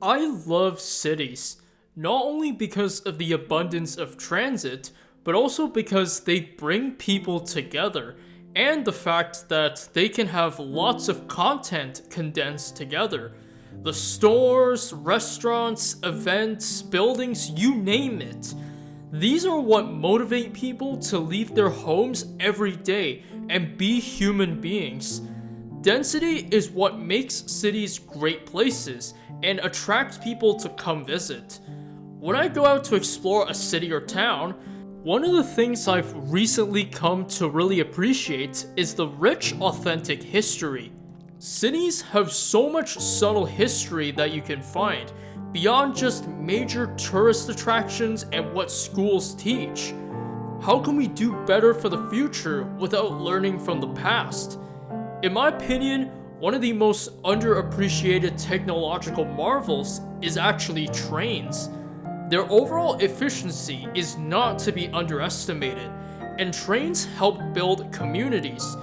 I love cities, not only because of the abundance of transit, but also because they bring people together, and the fact that they can have lots of content condensed together. The stores, restaurants, events, buildings, you name it. These are what motivate people to leave their homes every day and be human beings. Density is what makes cities great places and attracts people to come visit. When I go out to explore a city or town, one of the things I've recently come to really appreciate is the rich, authentic history. Cities have so much subtle history that you can find, beyond just major tourist attractions and what schools teach. How can we do better for the future without learning from the past? In my opinion, one of the most underappreciated technological marvels is actually trains. Their overall efficiency is not to be underestimated, and trains help build communities.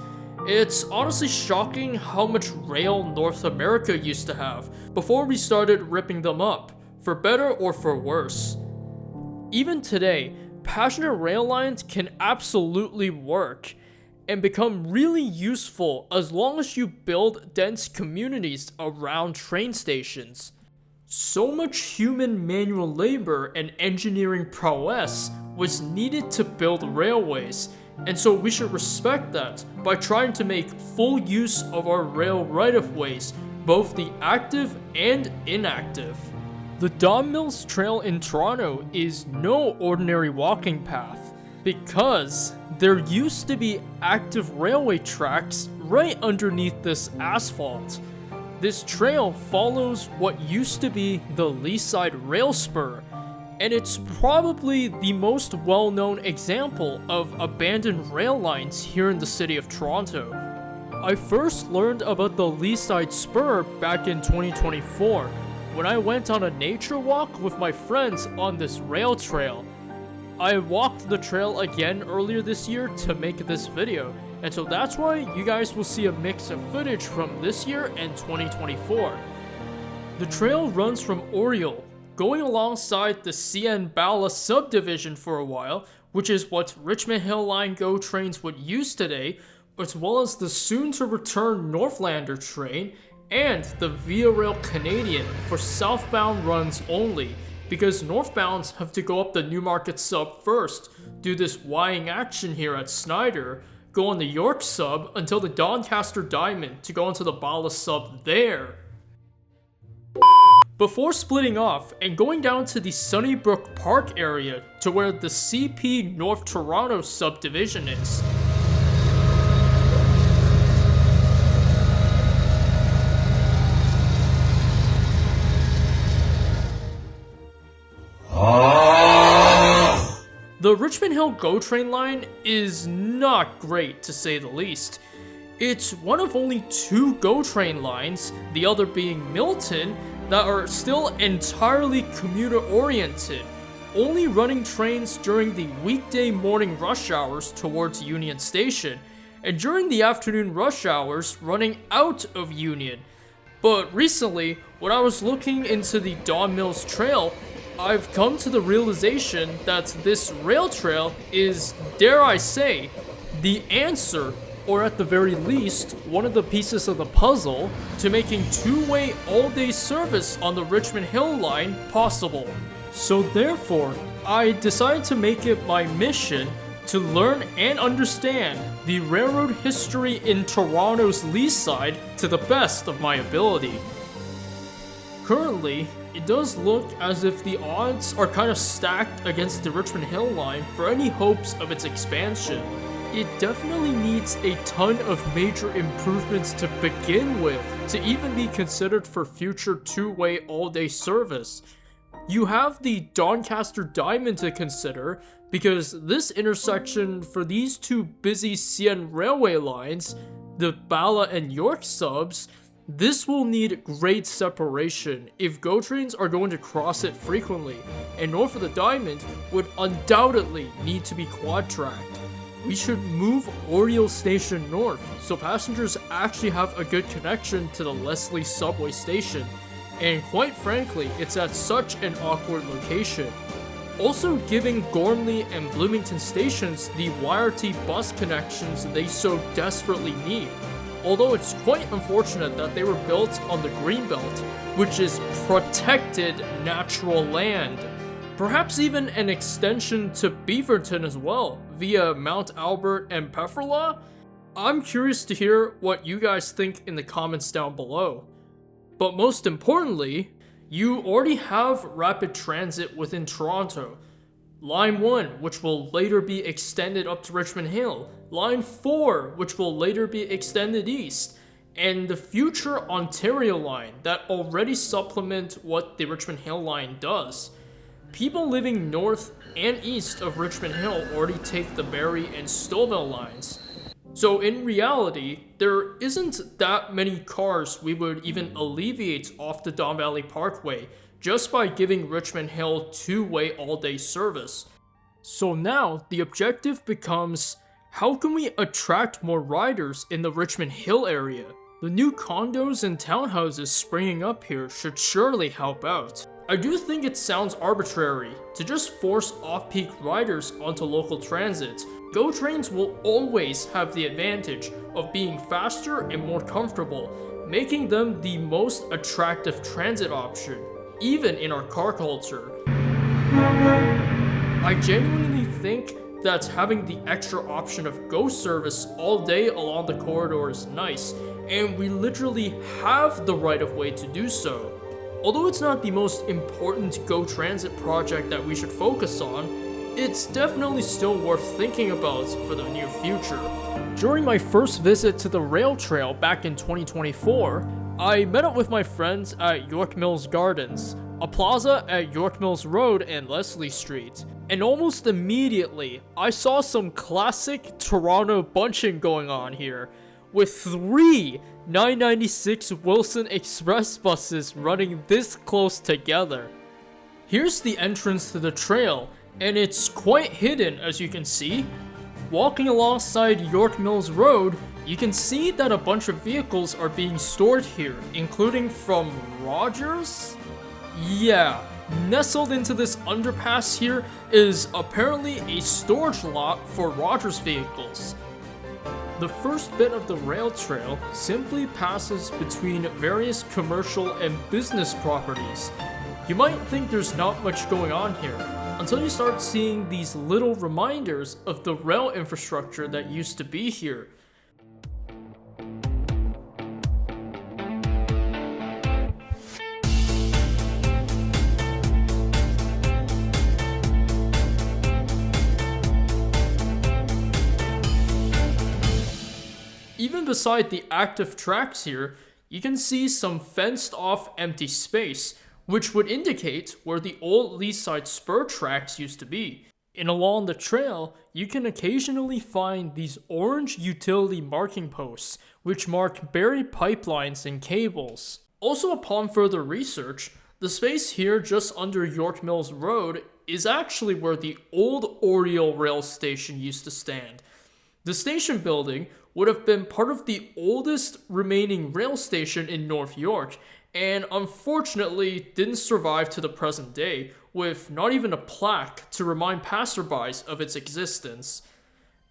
It's honestly shocking how much rail North America used to have before we started ripping them up, for better or for worse. Even today, passenger rail lines can absolutely work and become really useful as long as you build dense communities around train stations. So much human manual labor and engineering prowess was needed to build railways, and so we should respect that by trying to make full use of our rail right-of-ways, both the active and inactive. The Don Mills Trail in Toronto is no ordinary walking path, because there used to be active railway tracks right underneath this asphalt. This trail follows what used to be the Leaside rail spur, and it's probably the most well-known example of abandoned rail lines here in the city of Toronto. I first learned about the Leaside Spur back in 2024 when I went on a nature walk with my friends on this rail trail. I walked the trail again earlier this year to make this video, and so that's why you guys will see a mix of footage from this year and 2024. The trail runs from Oriole, going alongside the CN Bala subdivision for a while, which is what Richmond Hill GO trains would use today, as well as the soon-to-return Northlander train and the Via Rail Canadian for southbound runs only, because northbounds have to go up the Newmarket sub first, do this Y-ing action here at Snyder, go on the York sub until the Doncaster Diamond to go onto the Bala sub there, before splitting off and going down to the Sunnybrook Park area to where the CP North Toronto subdivision is. The Richmond Hill GO train line is not great, to say the least. It's one of only 2 GO train lines, the other being Milton, that are still entirely commuter-oriented, only running trains during the weekday morning rush hours towards Union Station, and during the afternoon rush hours running out of Union. But recently, when I was looking into the Don Mills Trail, I've come to the realization that this rail trail is, dare I say, the answer, or at the very least, one of the pieces of the puzzle, to making two-way all-day service on the Richmond Hill line possible. So therefore, I decided to make it my mission to learn and understand the railroad history in Toronto's Leaside to the best of my ability. Currently, it does look as if the odds are kind of stacked against the Richmond Hill line for any hopes of its expansion. It definitely needs a ton of major improvements to begin with to even be considered for future two-way all-day service. You have the Doncaster Diamond to consider, because this intersection for these 2 busy CN railway lines, the Bala and York subs, this will need great separation if GO trains are going to cross it frequently, and north of the Diamond would undoubtedly need to be quad-tracked. We should move Oriole Station north so passengers actually have a good connection to the Leslie subway station, and quite frankly, it's at such an awkward location. Also giving Gormley and Bloomington stations the YRT bus connections they so desperately need, although it's quite unfortunate that they were built on the Greenbelt, which is protected natural land. Perhaps even an extension to Beaverton as well, via Mount Albert and Pefferlaw? I'm curious to hear what you guys think in the comments down below. But most importantly, you already have rapid transit within Toronto. Line 1, which will later be extended up to Richmond Hill. Line 4, which will later be extended east. And the future Ontario line that already supplement what the Richmond Hill line does. People living north and east of Richmond Hill already take the Barrie and Stouffville lines. So in reality, there isn't that many cars we would even alleviate off the Don Valley Parkway just by giving Richmond Hill two-way all-day service. So now the objective becomes, how can we attract more riders in the Richmond Hill area? The new condos and townhouses springing up here should surely help out. I do think it sounds arbitrary to just force off-peak riders onto local transit. GO trains will always have the advantage of being faster and more comfortable, making them the most attractive transit option, even in our car culture. I genuinely think that having the extra option of GO service all day along the corridor is nice, and we literally have the right of way to do so. Although it's not the most important GO Transit project that we should focus on, it's definitely still worth thinking about for the near future. During my first visit to the rail trail back in 2024, I met up with my friends at York Mills Gardens, a plaza at York Mills Road and Leslie Street, and almost immediately I saw some classic Toronto bunching going on here, with 3 996 Wilson Express buses running this close together. Here's the entrance to the trail, and it's quite hidden as you can see. Walking alongside York Mills Road, you can see that a bunch of vehicles are being stored here, including from Rogers? Yeah, nestled into this underpass here is apparently a storage lot for Rogers vehicles. The first bit of the rail trail simply passes between various commercial and business properties. You might think there's not much going on here, until you start seeing these little reminders of the rail infrastructure that used to be here. Even beside the active tracks here, you can see some fenced off empty space, which would indicate where the old Leaside Spur tracks used to be. And along the trail, you can occasionally find these orange utility marking posts, which mark buried pipelines and cables. Also, upon further research, the space here just under York Mills Road is actually where the old Oriole rail station used to stand. The station building would have been part of the oldest remaining rail station in North York, and unfortunately didn't survive to the present day, with not even a plaque to remind passerbys of its existence.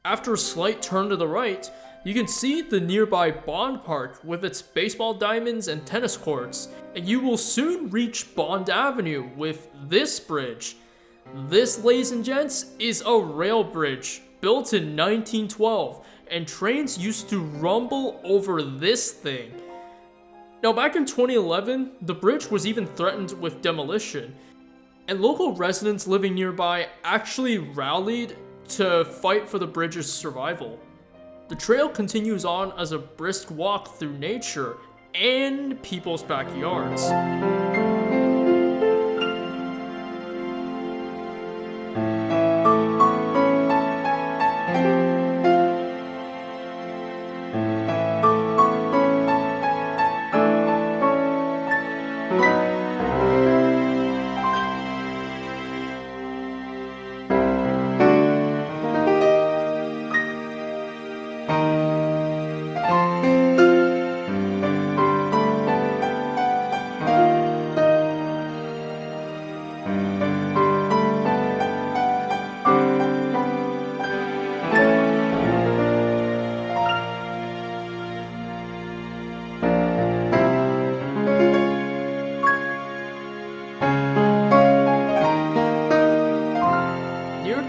After a slight turn to the right, you can see the nearby Bond Park with its baseball diamonds and tennis courts, and you will soon reach Bond Avenue with this bridge. This, ladies and gents, is a rail bridge built in 1912, and trains used to rumble over this thing. Now, back in 2011, the bridge was even threatened with demolition, and local residents living nearby actually rallied to fight for the bridge's survival. The trail continues on as a brisk walk through nature and people's backyards.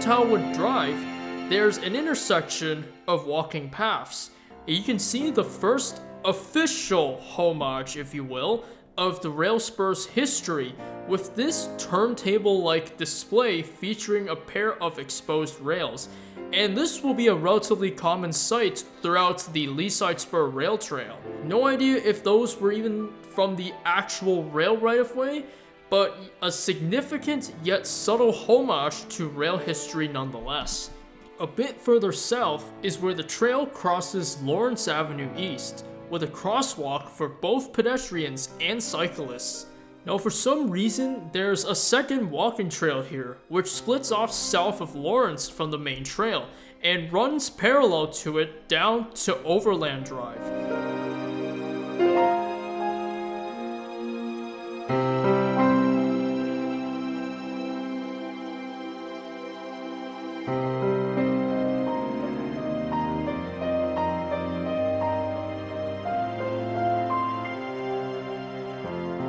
Townwood Drive, there's an intersection of walking paths. You can see the first official homage, if you will, of the rail spur's history, with this turntable-like display featuring a pair of exposed rails. And this will be a relatively common sight throughout the Leaside Spur rail trail. No idea if those were even from the actual rail right-of-way, but a significant yet subtle homage to rail history nonetheless. A bit further south is where the trail crosses Lawrence Avenue East, with a crosswalk for both pedestrians and cyclists. Now for some reason, there's a second walking trail here, which splits off south of Lawrence from the main trail, and runs parallel to it down to Overland Drive.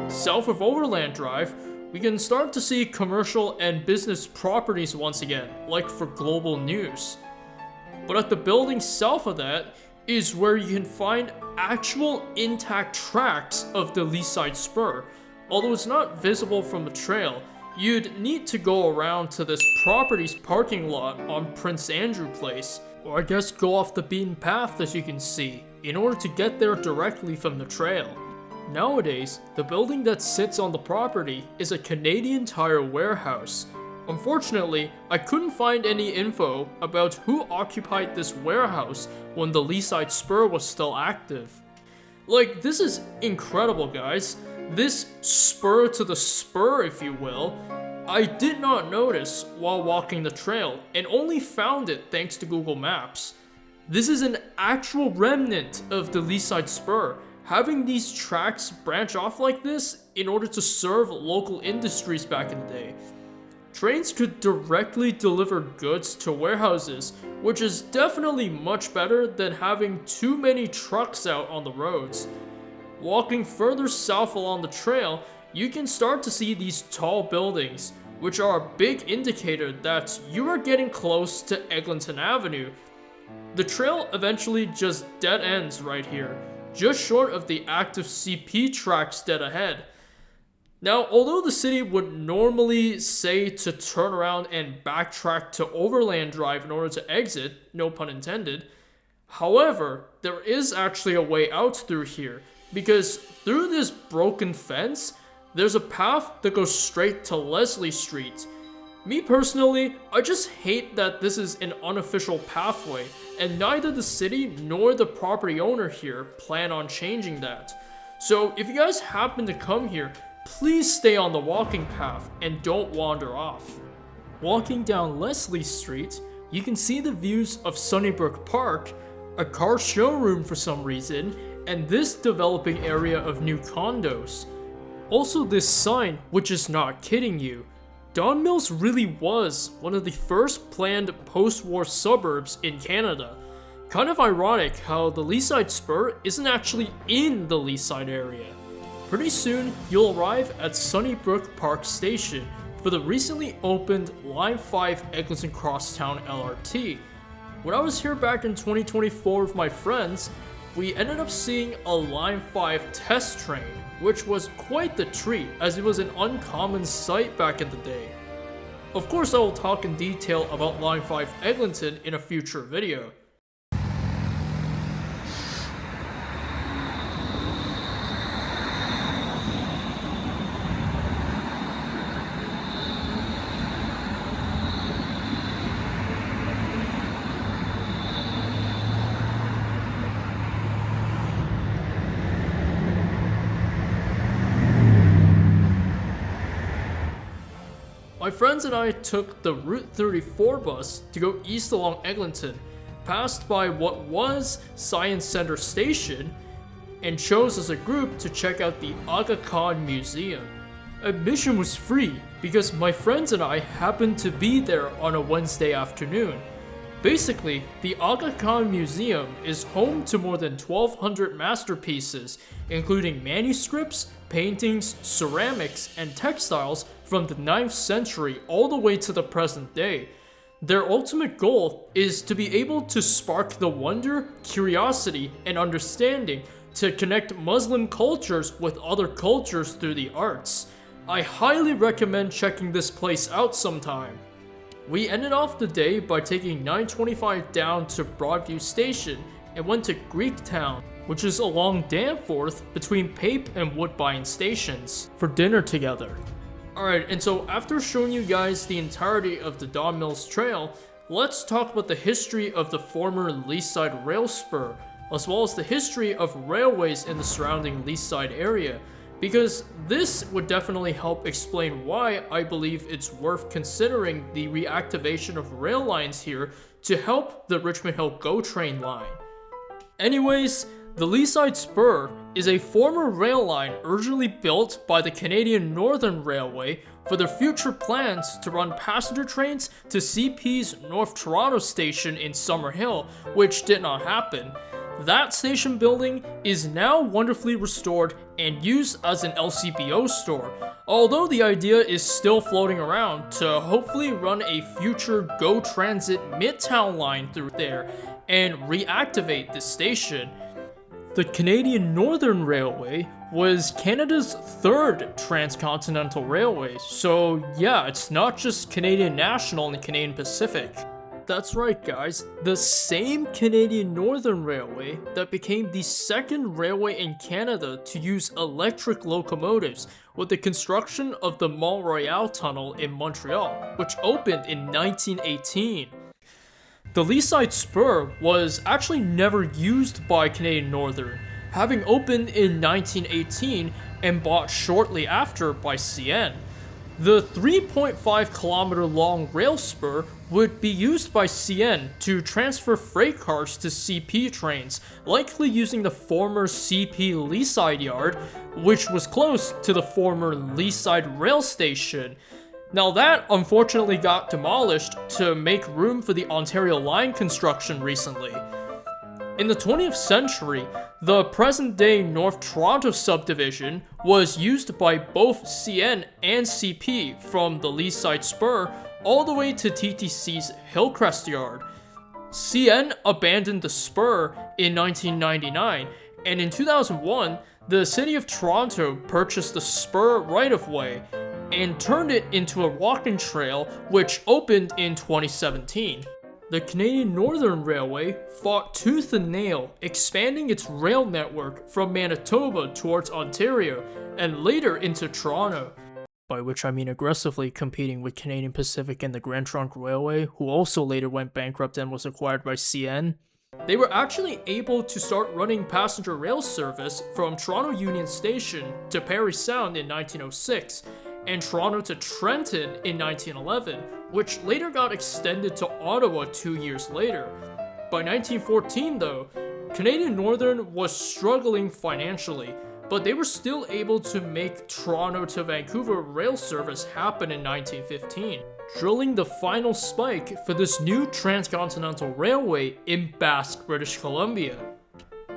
South of Overland Drive, we can start to see commercial and business properties once again, like for Global News. But at the building south of that is where you can find actual intact tracks of the Leaside Spur. Although it's not visible from the trail, you'd need to go around to this property's parking lot on Prince Andrew Place, or I guess go off the beaten path as you can see, in order to get there directly from the trail. Nowadays, the building that sits on the property is a Canadian Tire warehouse. Unfortunately, I couldn't find any info about who occupied this warehouse when the Leaside Spur was still active. Like, this is incredible, guys. This spur to the spur, if you will, I did not notice while walking the trail and only found it thanks to Google Maps. This is an actual remnant of the Leaside Spur. Having these tracks branch off like this in order to serve local industries back in the day. Trains could directly deliver goods to warehouses, which is definitely much better than having too many trucks out on the roads. Walking further south along the trail, you can start to see these tall buildings, which are a big indicator that you are getting close to Eglinton Avenue. The trail eventually just dead ends right here, just short of the active CP tracks dead ahead. Now, although the city would normally say to turn around and backtrack to Overland Drive in order to exit, no pun intended, however, there is actually a way out through here, because through this broken fence, there's a path that goes straight to Leslie Street. Me personally, I just hate that this is an unofficial pathway, and neither the city nor the property owner here plan on changing that. So if you guys happen to come here, please stay on the walking path and don't wander off. Walking down Leslie Street, you can see the views of Sunnybrook Park, a car showroom for some reason, and this developing area of new condos. Also this sign, which is not kidding you. Don Mills really was one of the first planned post-war suburbs in Canada. Kind of ironic how the Leaside Spur isn't actually in the Leaside area. Pretty soon, you'll arrive at Sunnybrook Park Station for the recently opened Line 5 Eglinton Crosstown LRT. When I was here back in 2024 with my friends, we ended up seeing a Line 5 test train, which was quite the treat as it was an uncommon sight back in the day. Of course, I will talk in detail about Line 5 Eglinton in a future video. My friends and I took the Route 34 bus to go east along Eglinton, passed by what was Science Center Station, and chose as a group to check out the Aga Khan Museum. Admission was free because my friends and I happened to be there on a Wednesday afternoon. Basically, the Aga Khan Museum is home to more than 1,200 masterpieces, including manuscripts, paintings, ceramics, and textiles from the 9th century all the way to the present day. Their ultimate goal is to be able to spark the wonder, curiosity, and understanding to connect Muslim cultures with other cultures through the arts. I highly recommend checking this place out sometime. We ended off the day by taking 925 down to Broadview Station and went to Greektown, which is along Danforth between Pape and Woodbine stations, for dinner together. Alright, and so after showing you guys the entirety of the Don Mills Trail, let's talk about the history of the former Leaside Rail Spur, as well as the history of railways in the surrounding Leaside area, because this would definitely help explain why I believe it's worth considering the reactivation of rail lines here to help the Richmond Hill GO train line. Anyways, the Leaside Spur is a former rail line originally built by the Canadian Northern Railway for their future plans to run passenger trains to CP's North Toronto station in Summerhill, which did not happen. That station building is now wonderfully restored and used as an LCBO store, although the idea is still floating around to hopefully run a future GO Transit Midtown line through there and reactivate the station. The Canadian Northern Railway was Canada's third transcontinental railway, so yeah, it's not just Canadian National and Canadian Pacific. That's right guys, the same Canadian Northern Railway that became the second railway in Canada to use electric locomotives with the construction of the Mont Royal Tunnel in Montreal, which opened in 1918. The Leaside Spur was actually never used by Canadian Northern, having opened in 1918 and bought shortly after by CN. The 3.5 kilometer long rail spur would be used by CN to transfer freight cars to CP trains, likely using the former CP Leaside yard, which was close to the former Leaside rail station. Now that unfortunately got demolished to make room for the Ontario Line construction recently. In the 20th century, the present-day North Toronto subdivision was used by both CN and CP from the Leaside Spur all the way to TTC's Hillcrest yard. CN abandoned the Spur in 1999, and in 2001, the City of Toronto purchased the Spur right-of-way and turned it into a walking trail, which opened in 2017. The Canadian Northern Railway fought tooth and nail, expanding its rail network from Manitoba towards Ontario and later into Toronto. By which I mean aggressively competing with Canadian Pacific and the Grand Trunk Railway, who also later went bankrupt and was acquired by CN. They were actually able to start running passenger rail service from Toronto Union Station to Parry Sound in 1906, and Toronto to Trenton in 1911, which later got extended to Ottawa 2 years later. By 1914 though, Canadian Northern was struggling financially, but they were still able to make Toronto to Vancouver rail service happen in 1915, drilling the final spike for this new transcontinental railway in Basque, British Columbia.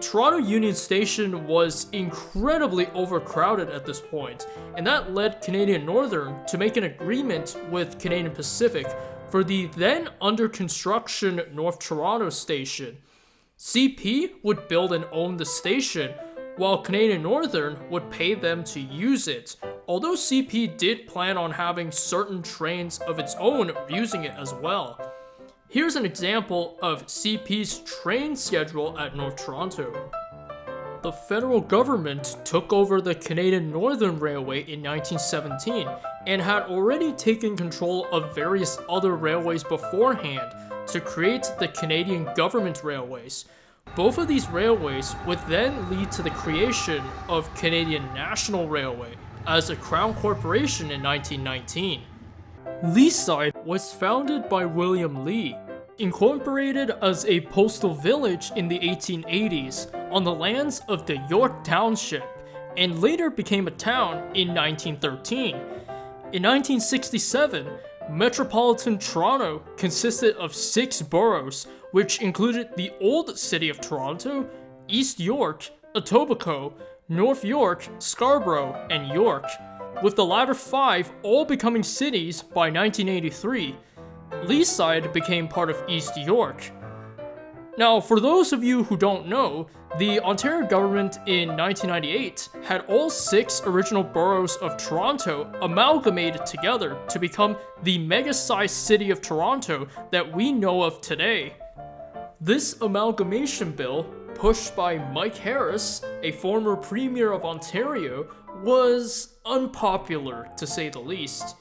Toronto Union Station was incredibly overcrowded at this point, and that led Canadian Northern to make an agreement with Canadian Pacific for the then under construction North Toronto Station. CP would build and own the station, while Canadian Northern would pay them to use it, although CP did plan on having certain trains of its own using it as well. Here's an example of CP's train schedule at North Toronto. The federal government took over the Canadian Northern Railway in 1917 and had already taken control of various other railways beforehand to create the Canadian Government Railways. Both of these railways would then lead to the creation of Canadian National Railway as a Crown Corporation in 1919. Leaside was founded by William Lee, incorporated as a postal village in the 1880s on the lands of the York Township, and later became a town in 1913. In 1967, Metropolitan Toronto consisted of 6 boroughs, which included the Old City of Toronto, East York, Etobicoke, North York, Scarborough, and York, with the latter 5 all becoming cities by 1983. Leaside became part of East York. Now, for those of you who don't know, the Ontario government in 1998 had all 6 original boroughs of Toronto amalgamated together to become the mega-sized city of Toronto that we know of today. This amalgamation bill, pushed by Mike Harris, a former premier of Ontario, was unpopular to say the least.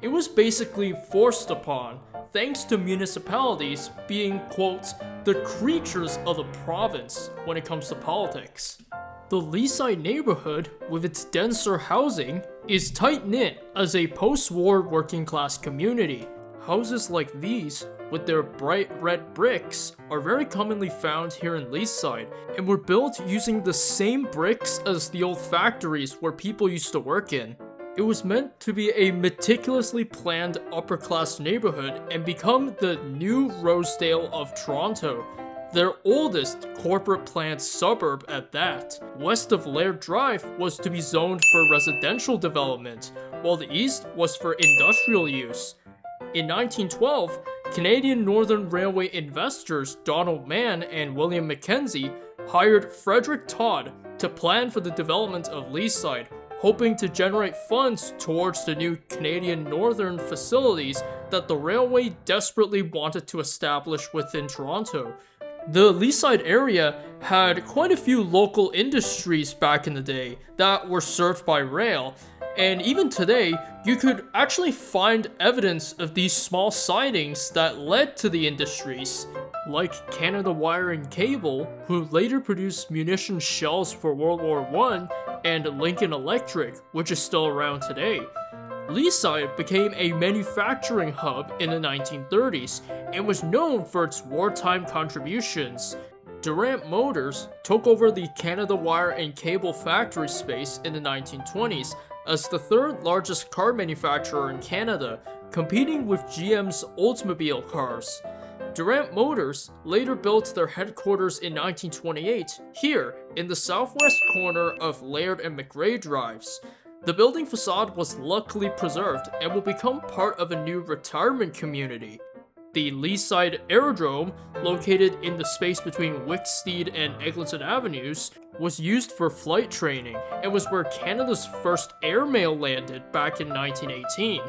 It was basically forced upon, thanks to municipalities being, quote, the creatures of the province when it comes to politics. The Leaside neighborhood, with its denser housing, is tight-knit as a post-war working-class community. Houses like these, with their bright red bricks, are very commonly found here in Leaside, and were built using the same bricks as the old factories where people used to work in. It was meant to be a meticulously planned upper-class neighborhood and become the new Rosedale of Toronto, their oldest corporate planned suburb at that. West of Laird Drive was to be zoned for residential development, while the east was for industrial use. In 1912, Canadian Northern Railway investors Donald Mann and William Mackenzie hired Frederick Todd to plan for the development of Leaside, hoping to generate funds towards the new Canadian Northern facilities that the railway desperately wanted to establish within Toronto. The Leaside area had quite a few local industries back in the day that were served by rail, and even today, you could actually find evidence of these small sidings that led to the industries, like Canada Wire and Cable, who later produced munition shells for World War I, and Lincoln Electric, which is still around today. Leaside became a manufacturing hub in the 1930s and was known for its wartime contributions. Durant Motors took over the Canada Wire and Cable factory space in the 1920s as the 3rd largest car manufacturer in Canada, competing with GM's Oldsmobile cars. Durant Motors later built their headquarters in 1928 here in the southwest corner of Laird and McRae Drives. The building facade was luckily preserved and will become part of a new retirement community. The Leaside Aerodrome, located in the space between Wicksteed and Eglinton Avenues, was used for flight training and was where Canada's first airmail landed back in 1918.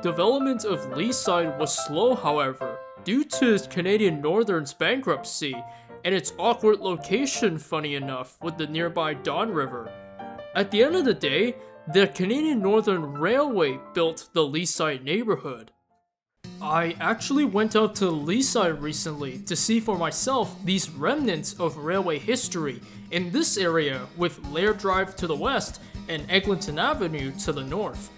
Development of Leaside was slow, however, due to Canadian Northern's bankruptcy and its awkward location, funny enough, with the nearby Don River. At the end of the day, the Canadian Northern Railway built the Leaside neighborhood. I actually went out to Leaside recently to see for myself these remnants of railway history in this area with Laird Drive to the west and Eglinton Avenue to the north.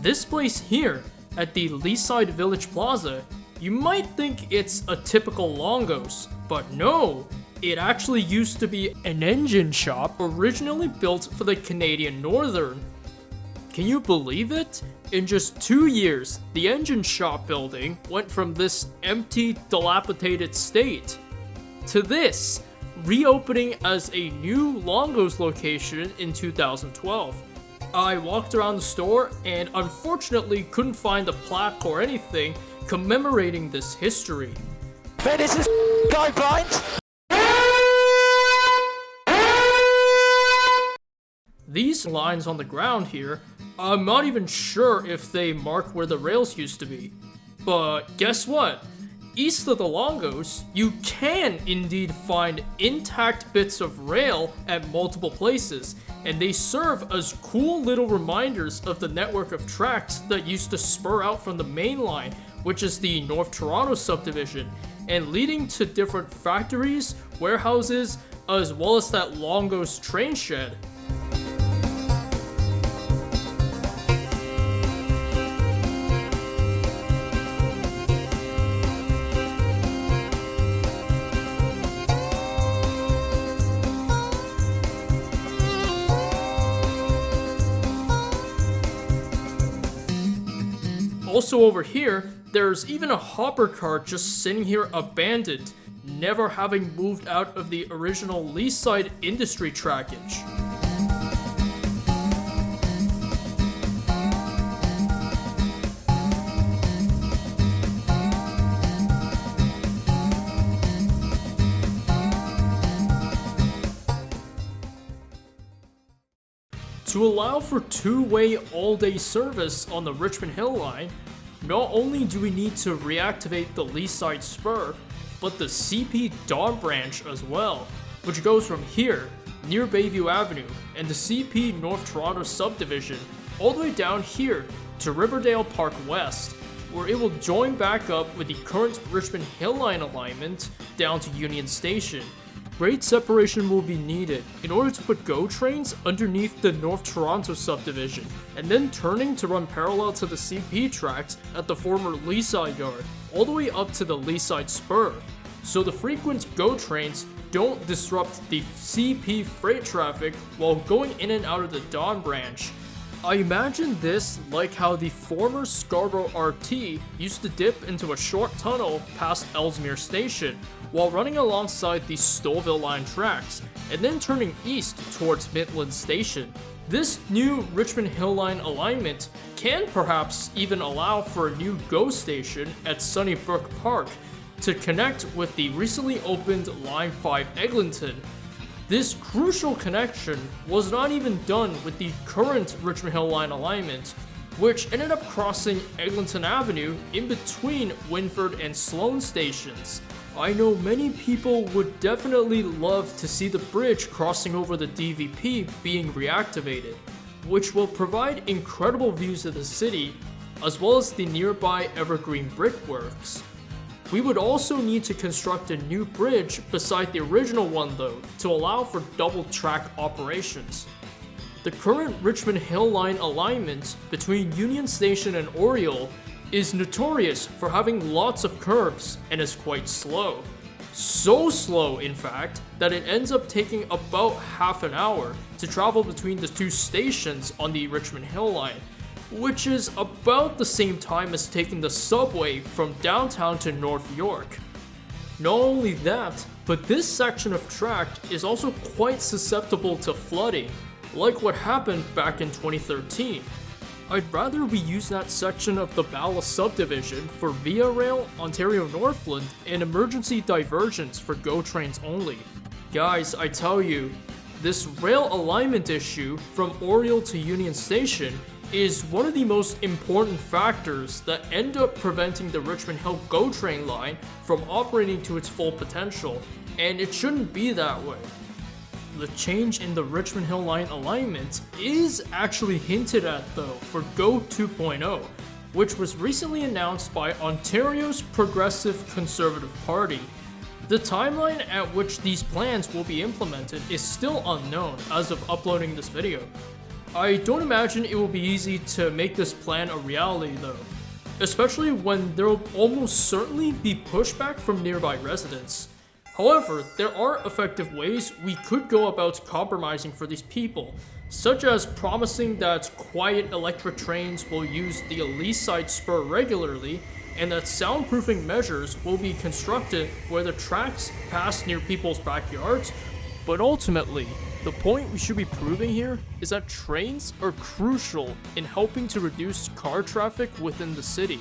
This place here, at the Leaside Village Plaza, you might think it's a typical Longo's, but no! It actually used to be an engine shop originally built for the Canadian Northern. Can you believe it? In just 2 years, the engine shop building went from this empty, dilapidated state to this, reopening as a new Longo's location in 2012. I walked around the store and unfortunately couldn't find a plaque or anything commemorating this history. Ben, is this guy blind? These lines on the ground here, I'm not even sure if they mark where the rails used to be. But guess what? East of the Longo's, you can indeed find intact bits of rail at multiple places, and they serve as cool little reminders of the network of tracks that used to spur out from the main line, which is the North Toronto subdivision, and leading to different factories, warehouses, as well as that Longo's train shed. Also over here, there's even a hopper car just sitting here abandoned, never having moved out of the original Leaside industry trackage. To allow for two-way all-day service on the Richmond Hill line, not only do we need to reactivate the Leaside Spur, but the CP Dawn branch as well, which goes from here, near Bayview Avenue, and the CP North Toronto subdivision, all the way down here to Riverdale Park West, where it will join back up with the current Richmond Hill line alignment down to Union Station. Grade separation will be needed in order to put GO trains underneath the North Toronto subdivision, and then turning to run parallel to the CP tracks at the former Leaside yard, all the way up to the Leaside Spur, so the frequent GO trains don't disrupt the CP freight traffic while going in and out of the Dawn branch. I imagine this like how the former Scarborough RT used to dip into a short tunnel past Ellesmere Station while running alongside the Stouffville line tracks, and then turning east towards Midland Station. This new Richmond Hill line alignment can perhaps even allow for a new GO station at Sunnybrook Park to connect with the recently opened Line 5 Eglinton. This crucial connection was not even done with the current Richmond Hill line alignment, which ended up crossing Eglinton Avenue in between Winford and Sloane stations. I know many people would definitely love to see the bridge crossing over the DVP being reactivated, which will provide incredible views of the city, as well as the nearby Evergreen Brickworks. We would also need to construct a new bridge beside the original one though, to allow for double track operations. The current Richmond Hill line alignment between Union Station and Oriole is notorious for having lots of curves and is quite slow. So slow, in fact, that it ends up taking about half an hour to travel between the two stations on the Richmond Hill line, which is about the same time as taking the subway from downtown to North York. Not only that, but this section of track is also quite susceptible to flooding, like what happened back in 2013. I'd rather we use that section of the Bala subdivision for Via Rail, Ontario Northland, and emergency diversions for GO trains only. Guys, I tell you, this rail alignment issue from Oriole to Union Station is one of the most important factors that end up preventing the Richmond Hill GO train line from operating to its full potential, and it shouldn't be that way. The change in the Richmond Hill line alignment is actually hinted at though for GO 2.0, which was recently announced by Ontario's Progressive Conservative Party. The timeline at which these plans will be implemented is still unknown as of uploading this video. I don't imagine it will be easy to make this plan a reality though, especially when there will almost certainly be pushback from nearby residents. However, there are effective ways we could go about compromising for these people, such as promising that quiet electric trains will use the Leaside Spur regularly, and that soundproofing measures will be constructed where the tracks pass near people's backyards. But ultimately, the point we should be proving here is that trains are crucial in helping to reduce car traffic within the city,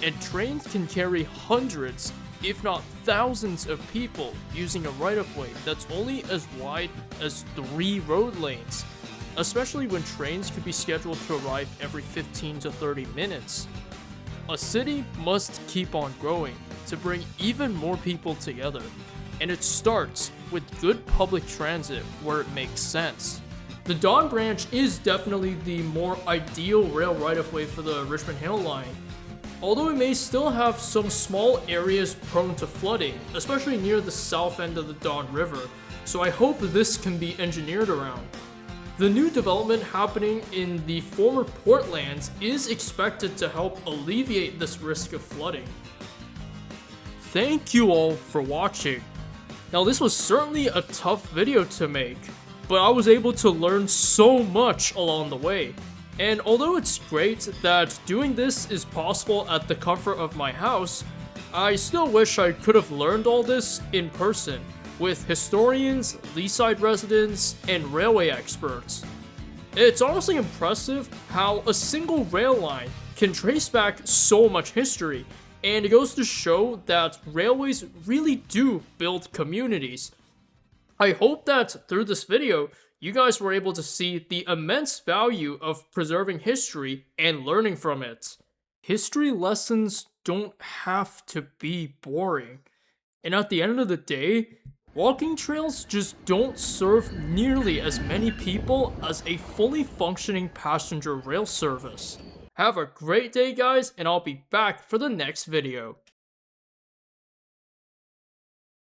and trains can carry hundreds, if not thousands of people using a right-of-way that's only as wide as 3 road lanes, especially when trains could be scheduled to arrive every 15 to 30 minutes. A city must keep on growing to bring even more people together, and it starts with good public transit where it makes sense. The Dawn branch is definitely the more ideal rail right-of-way for the Richmond Hill line, although it may still have some small areas prone to flooding, especially near the south end of the Dawn River, so I hope this can be engineered around. The new development happening in the former Portlands is expected to help alleviate this risk of flooding. Thank you all for watching. Now this was certainly a tough video to make, but I was able to learn so much along the way. And although it's great that doing this is possible at the comfort of my house, I still wish I could have learned all this in person with historians, Leaside residents, and railway experts. It's honestly impressive how a single rail line can trace back so much history, and it goes to show that railways really do build communities. I hope that through this video, you guys were able to see the immense value of preserving history and learning from it. History lessons don't have to be boring. And at the end of the day, walking trails just don't serve nearly as many people as a fully functioning passenger rail service. Have a great day, guys, and I'll be back for the next video.